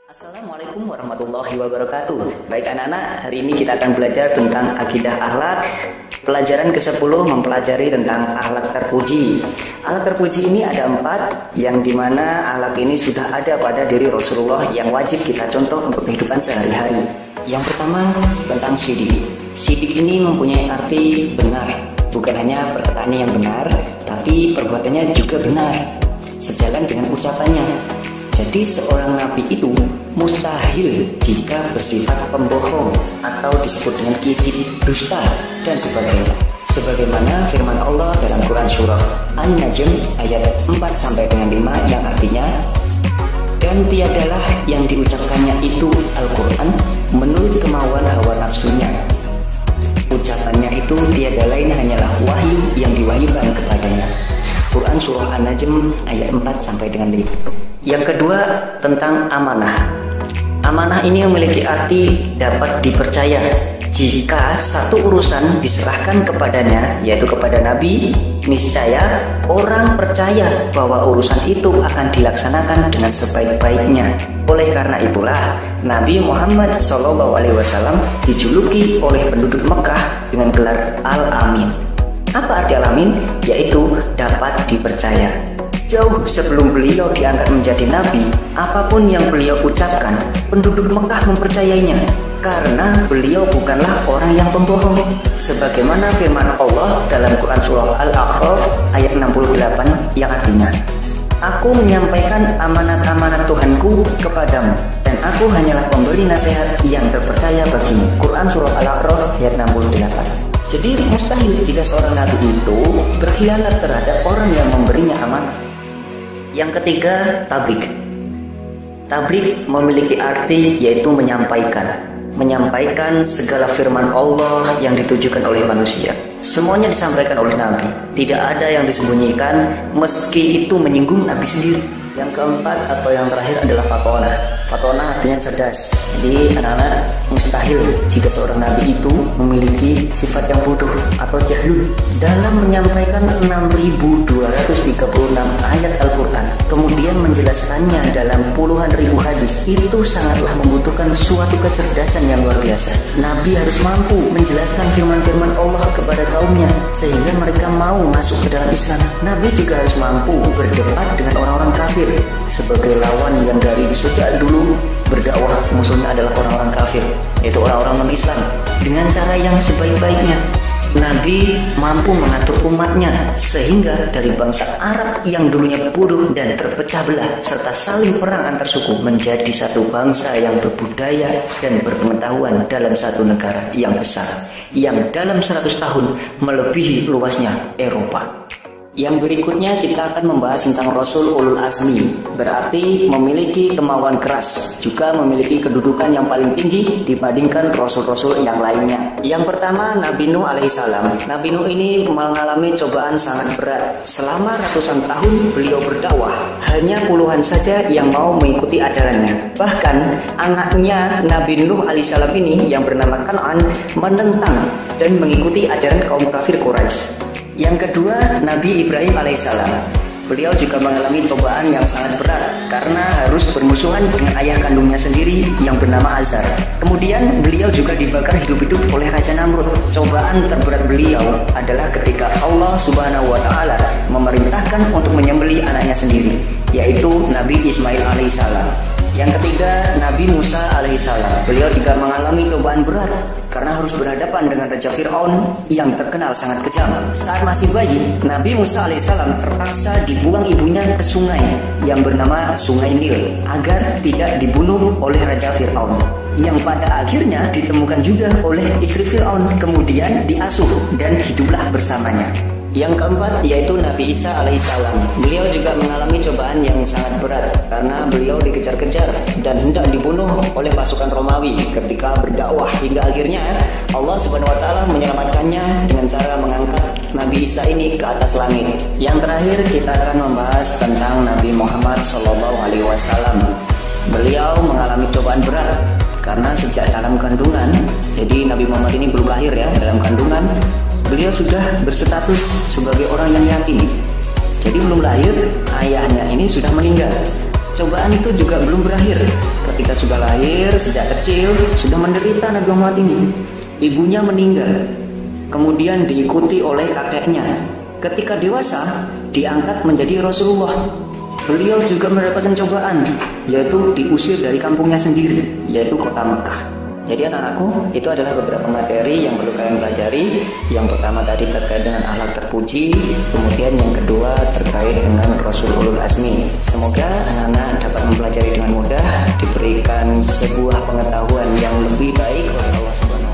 Assalamualaikum warahmatullahi wabarakatuh. Baik anak-anak, hari ini kita akan belajar tentang akidah akhlak. Pelajaran ke-10 mempelajari tentang akhlak terpuji. Akhlak terpuji ini ada 4, yang dimana akhlak ini sudah ada pada diri Rasulullah yang wajib kita contoh untuk kehidupan sehari-hari. Yang pertama tentang syidik. Syidik ini mempunyai arti benar. Bukan hanya perkataannya yang benar, tapi perbuatannya juga benar, sejalan dengan ucapannya. Jadi seorang nabi itu mustahil jika bersifat pembohong atau disebut dengan kisi, dusta, dan sebagainya. Sebagaimana firman Allah dalam Quran surah An-Najm ayat 4 sampai dengan 5 yang artinya, dan tiadalah yang diucapkannya itu Al-Quran menurut kemauan hawa nafsunya. Ucapannya itu tiada lain hanyalah wahyu yang diwahyukan kepadanya. Quran surah An-Najm ayat 4 sampai dengan 5. Yang kedua tentang amanah. Amanah ini memiliki arti dapat dipercaya. Jika satu urusan diserahkan kepadanya, yaitu kepada Nabi, niscaya orang percaya bahwa urusan itu akan dilaksanakan dengan sebaik-baiknya. Oleh karena itulah Nabi Muhammad SAW dijuluki oleh penduduk Mekah dengan gelar Al-Amin. Apa arti Al-Amin? Yaitu dapat dipercaya. Jauh sebelum beliau diangkat menjadi nabi, apapun yang beliau ucapkan, penduduk Mekah mempercayainya, karena beliau bukanlah orang yang pembohong. Sebagaimana firman Allah dalam Quran surah Al-A'raf ayat 68 yang artinya, aku menyampaikan amanat-amanat Tuhanku kepadamu, dan aku hanyalah pemberi nasihat yang terpercaya bagimu. Quran surah Al-A'raf ayat 68. Jadi mustahil jika seorang nabi itu berkhianat terhadap orang yang memberinya amanah. Yang ketiga, tabligh. Tabligh memiliki arti yaitu menyampaikan. Menyampaikan segala firman Allah yang ditujukan oleh manusia. Semuanya disampaikan oleh Nabi. Tidak ada yang disembunyikan meski itu menyinggung Nabi sendiri. Yang keempat atau yang terakhir adalah fatonah. Fatonah artinya cerdas. Jadi anak-anak, mustahil jika seorang nabi itu memiliki sifat yang bodoh atau jahil dalam menyampaikan 6.236 ayat Al-Quran, kemudian menjelaskannya dalam puluhan ribu hadis. Itu sangatlah membutuhkan suatu kecerdasan yang luar biasa. Nabi harus mampu menjelaskan firman-firman Allah kepada kaumnya sehingga mereka mau masuk ke dalam Islam. Nabi juga harus mampu berdebat dengan orang-orang kafir sebagai lawan yang dari sejak dulu berdakwah musuhnya adalah orang-orang kafir, yaitu orang-orang non-Islam, dengan cara yang sebaik-baiknya. Nabi mampu mengatur umatnya sehingga dari bangsa Arab yang dulunya bodoh dan terpecah belah serta saling perang antar suku menjadi satu bangsa yang berbudaya dan berpengetahuan dalam satu negara yang besar yang dalam 100 tahun melebihi luasnya Eropa. Yang berikutnya kita akan membahas tentang Rasul Ulul Azmi, berarti memiliki kemauan keras, juga memiliki kedudukan yang paling tinggi dibandingkan Rasul-Rasul yang lainnya. Yang pertama Nabi Nuh alaihissalam. Nabi Nuh ini mengalami cobaan sangat berat. Selama ratusan tahun beliau berdakwah, hanya puluhan saja yang mau mengikuti ajarannya. Bahkan anaknya Nabi Nuh alaihissalam ini yang bernama Kan'an menentang dan mengikuti ajaran kaum kafir Quraisy. Yang kedua, Nabi Ibrahim alaihissalam. Beliau juga mengalami cobaan yang sangat berat karena harus bermusuhan dengan ayah kandungnya sendiri yang bernama Azar. Kemudian beliau juga dibakar hidup-hidup oleh Raja Namrud. Cobaan terberat beliau adalah ketika Allah Subhanahu wa Ta'ala memerintahkan untuk menyembelih anaknya sendiri, yaitu Nabi Ismail alaihissalam. Yang ketiga, Nabi Musa alaihissalam. Beliau juga mengalami cobaan berat karena harus berhadapan dengan Raja Fir'aun yang terkenal sangat kejam. Saat masih bayi, Nabi Musa alaihissalam terpaksa dibuang ibunya ke sungai yang bernama Sungai Nil agar tidak dibunuh oleh Raja Fir'aun, yang pada akhirnya ditemukan juga oleh istri Fir'aun, kemudian diasuh dan hiduplah bersamanya. Yang keempat yaitu Nabi Isa alaihissalam. Beliau juga mengalami cobaan yang sangat berat karena beliau dikejar-kejar dan hendak dibunuh oleh pasukan Romawi ketika berdakwah, hingga akhirnya Allah Subhanahu wa Ta'ala menyelamatkannya dengan cara mengangkat Nabi Isa ini ke atas langit. Yang terakhir kita akan membahas tentang Nabi Muhammad SAW. Beliau mengalami cobaan berat karena sejak dalam kandungan, jadi Nabi Muhammad ini belum lahir ya, dalam kandungan beliau sudah berstatus sebagai orang yang yatim. Jadi belum lahir, ayahnya ini sudah meninggal. Cobaan itu juga belum berakhir ketika sudah lahir, sejak kecil sudah menderita Nabi Muhammad ini. Ibunya meninggal, kemudian diikuti oleh kakeknya. Ketika dewasa diangkat menjadi Rasulullah. Beliau juga mendapatkan cobaan, yaitu diusir dari kampungnya sendiri, yaitu kota Mekah. Jadi anak-anakku, itu adalah beberapa materi yang perlu kalian pelajari. Yang pertama tadi terkait dengan akhlak terpuji, kemudian yang kedua terkait dengan Rasul Ulul Azmi. Semoga anak-anak dapat mempelajari dengan mudah, diberikan sebuah pengetahuan yang lebih baik oleh Allah SWT.